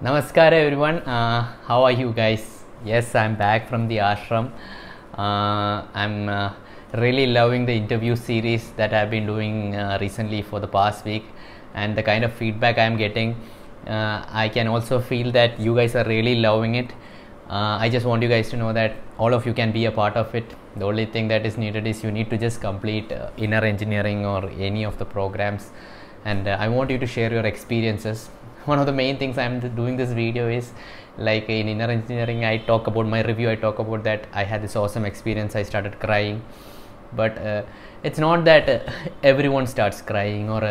Namaskar everyone. How are you guys? Yes, I'm back from the ashram. I'm really loving the interview series that I've been doing recently for the past week, and the kind of feedback I'm getting. I can also feel that you guys are really loving it. I just want you guys to know that all of you can be a part of it. The only thing that is needed is you need to just complete inner engineering or any of the programs, and I want you to share your experiences. One of the main things I'm doing this video is, like, in inner engineering, I talk about my review. I talk about that I had this awesome experience. I started crying, but it's not that everyone starts crying, or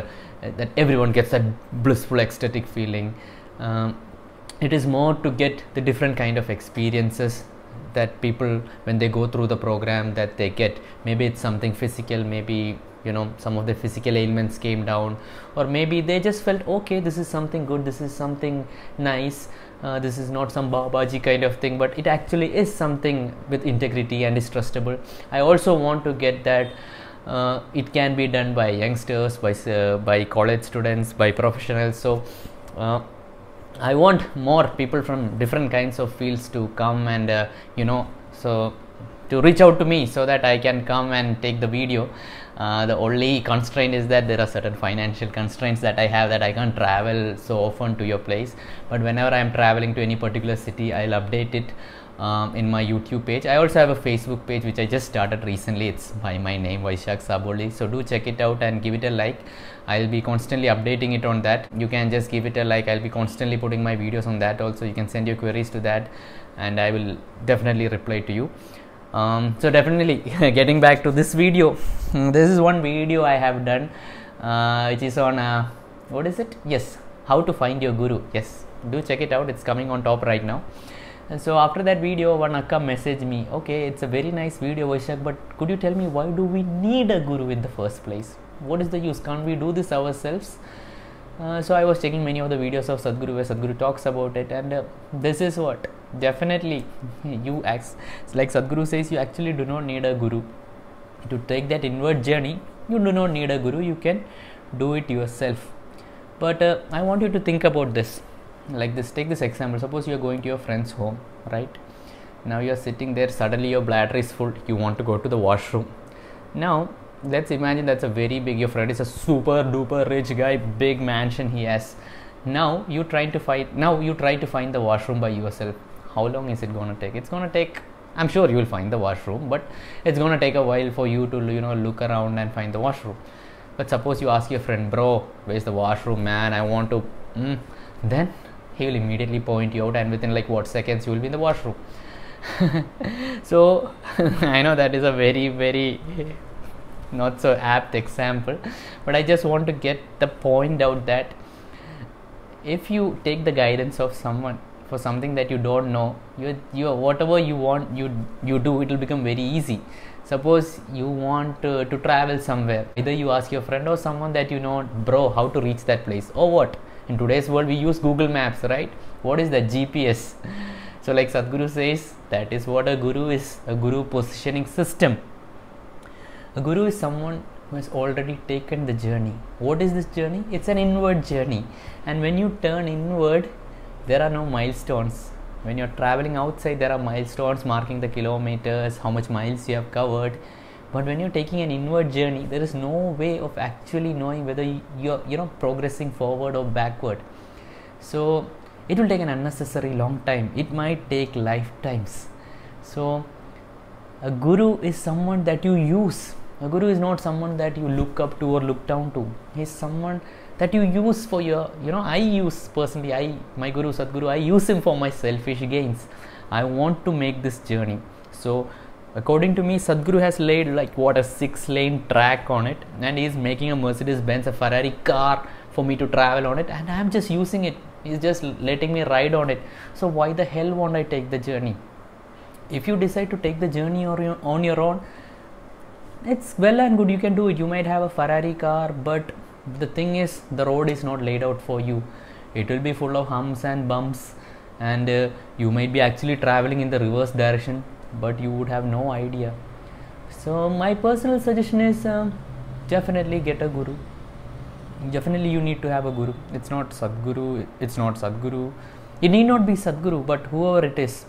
that everyone gets that blissful ecstatic feeling. It is more to get the different kind of experiences that people, when they go through the program, that they get. Maybe it's something physical, maybe some of the physical ailments came down, or maybe they just felt, okay, this is something good, this is something nice, this is not some babaji kind of thing, but it actually is something with integrity and is trustable. I also want to get that it can be done by youngsters, by college students, by professionals. So I want more people from different kinds of fields to come and so to reach out to me so that I can come and take the video. The only constraint is that there are certain financial constraints that I have, that I can't travel so often to your place. But whenever I am traveling to any particular city, I'll update it in my YouTube page. I also have a Facebook page which I just started recently. It's by my name, Vaisakh Sabu. So do check it out and give it a like. I'll be constantly updating it on that. You can just give it a like. I'll be constantly putting my videos on that also. You can send your queries to that and I will definitely reply to you. So definitely getting back to this video, this is one video I have done which is on what is it? Yes, how to find your guru. Yes, do check it out. It's coming on top right now. And so after that video, one akka messaged me, okay, it's a very nice video, Vaisakh, but could you tell me, why do we need a guru in the first place? What is the use? Can't we do this ourselves? So I was checking many of the videos of Sadhguru where Sadhguru talks about it, and this is what definitely you act like Sadhguru says. You actually do not need a guru to take that inward journey. You do not need a guru. You can do it yourself. But I want you to think about this like this. Take this example. Suppose you are going to your friend's home, right? Now you are sitting there. Suddenly your bladder is full. You want to go to the washroom. Now let's imagine that's a very big, your friend is a super duper rich guy, big mansion he has. Now you try to find the washroom by yourself. How long is it going to take? It's going to take, I'm sure you will find the washroom, but it's going to take a while for you to look around and find the washroom. But suppose you ask your friend, bro, where's the washroom, man? I want to then he will immediately point you out, and within like seconds you will be in the washroom. So I know that is a very, very not so apt example, but I just want to get the point out that if you take the guidance of someone for something that you don't know, you whatever you want, you do, it will become very easy. Suppose you want to travel somewhere, either you ask your friend or someone that you know, bro, how to reach that place, or what, in today's world we use Google Maps, right? What is the GPS? So like Sadhguru says, that is what a guru is, a guru positioning system. A guru is someone who has already taken the journey. What is this journey? It's an inward journey. And when you turn inward, there are no milestones. When you're traveling outside, there are milestones marking the kilometers, how much miles you have covered. But when you're taking an inward journey, there is no way of actually knowing whether you're progressing forward or backward. So it will take an unnecessary long time. It might take lifetimes. So a guru is someone that you use. A guru is not someone that you look up to or look down to. He is someone that you use for your, I use personally, my guru Sadhguru, I use him for my selfish gains. I want to make this journey. So according to me, Sadhguru has laid like what, a 6-lane track on it, and he is making a Mercedes Benz, a Ferrari car for me to travel on it, and I am just using it. He is just letting me ride on it. So why the hell won't I take the journey? If you decide to take the journey on your own, it's well and good, you can do it. You might have a Ferrari car, but the thing is, the road is not laid out for you. It will be full of humps and bumps, and you might be actually traveling in the reverse direction, but you would have no idea. So my personal suggestion is definitely get a guru. Definitely you need to have a guru. It's not Sadhguru, It need not be Sadguru, but whoever it is.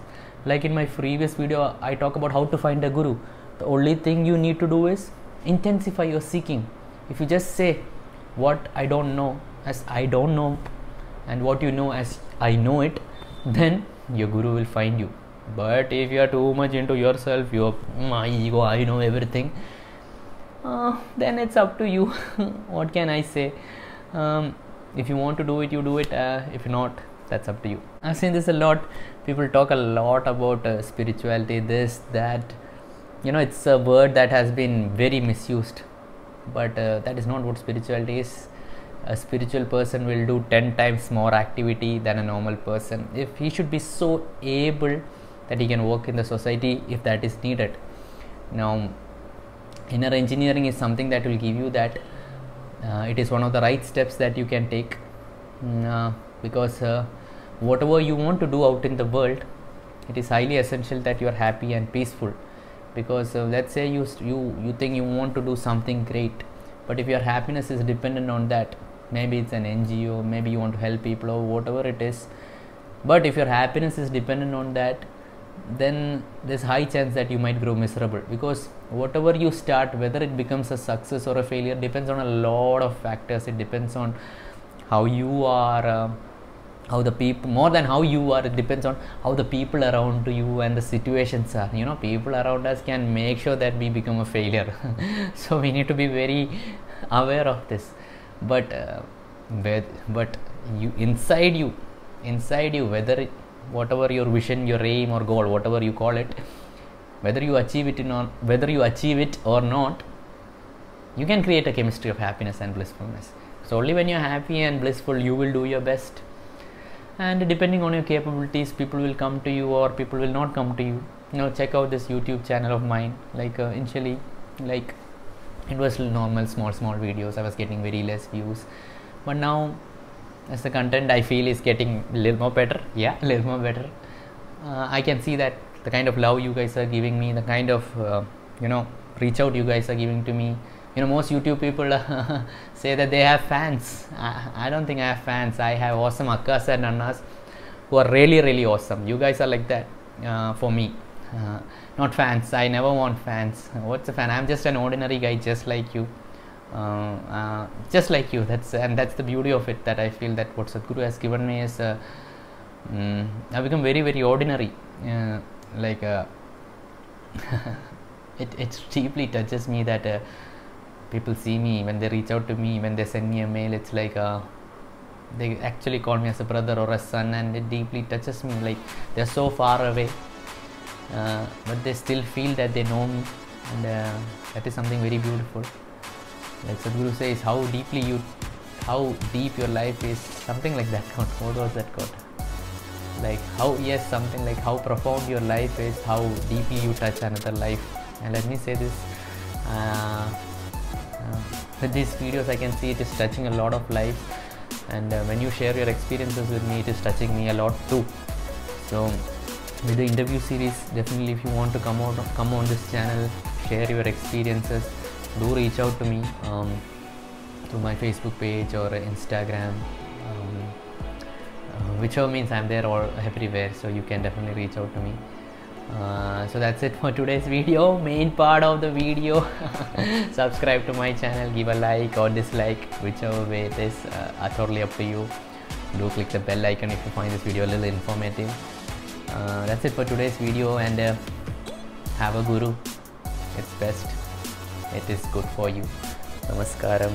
Like in my previous video, I talk about how to find a guru. The only thing you need to do is intensify your seeking. If you just say what I don't know as I don't know, and what you know as I know it, then your guru will find you. But if you are too much into yourself, my ego, I know everything, then it's up to you. What can I say? If you want to do it, you do it. If not, that's up to you. I've seen this a lot. People talk a lot about spirituality, this, that. It's a word that has been very misused. But that is not what spirituality is. A spiritual person will do 10 times more activity than a normal person. If he should be so able that he can work in the society if that is needed. Now, inner engineering is something that will give you that. It is one of the right steps that you can take, because whatever you want to do out in the world, it is highly essential that you are happy and peaceful. Because let's say you think you want to do something great, but if your happiness is dependent on that, maybe it's an NGO, maybe you want to help people or whatever it is, but if your happiness is dependent on that, then there's high chance that you might grow miserable. Because whatever you start, whether it becomes a success or a failure, depends on a lot of factors. It depends on how you are, how the people, more than how you are, it depends on how the people around you and the situations are. People around us can make sure that we become a failure. So we need to be very aware of this. But you inside you, whether whatever your vision, your aim or goal, whatever you call it, whether you achieve it or not, you can create a chemistry of happiness and blissfulness. So only when you're happy and blissful, you will do your best. And depending on your capabilities, people will come to you or people will not come to you. Check out this YouTube channel of mine. Initially, it was normal small videos. I was getting very less views, but now as the content I feel is getting a little more better. I can see that the kind of love you guys are giving me, the kind of reach out you guys are giving to me. Most YouTube people say that they have fans. I don't think I have fans. I have awesome akkas and annas who are really, really awesome. You guys are like that for me. Not fans. I never want fans. What's a fan? I'm just an ordinary guy, just like you. That's the beauty of it. That I feel that what Sadhguru has given me is I've become very, very ordinary. It deeply touches me that. People see me, when they reach out to me, when they send me a mail, it's like they actually call me as a brother or a son, and it deeply touches me. They're so far away, but they still feel that they know me, and that is something very beautiful. Like Sadhguru says, how deep your life is, something like that. What was that quote? Something like how profound your life is, how deeply you touch another life. And let me say this. With these videos, I can see it is touching a lot of lives, and when you share your experiences with me, it is touching me a lot too. So with the interview series, definitely if you want to come on this channel, share your experiences, do reach out to me through my Facebook page or Instagram, whichever means I'm there or everywhere, so you can definitely reach out to me. So that's it for today's video, main part of the video. Subscribe to my channel, give a like or dislike, whichever way it is, totally up to you. Do click the bell icon if you find this video a little informative. That's it for today's video, and have a guru. It's best. It is good for you. Namaskaram.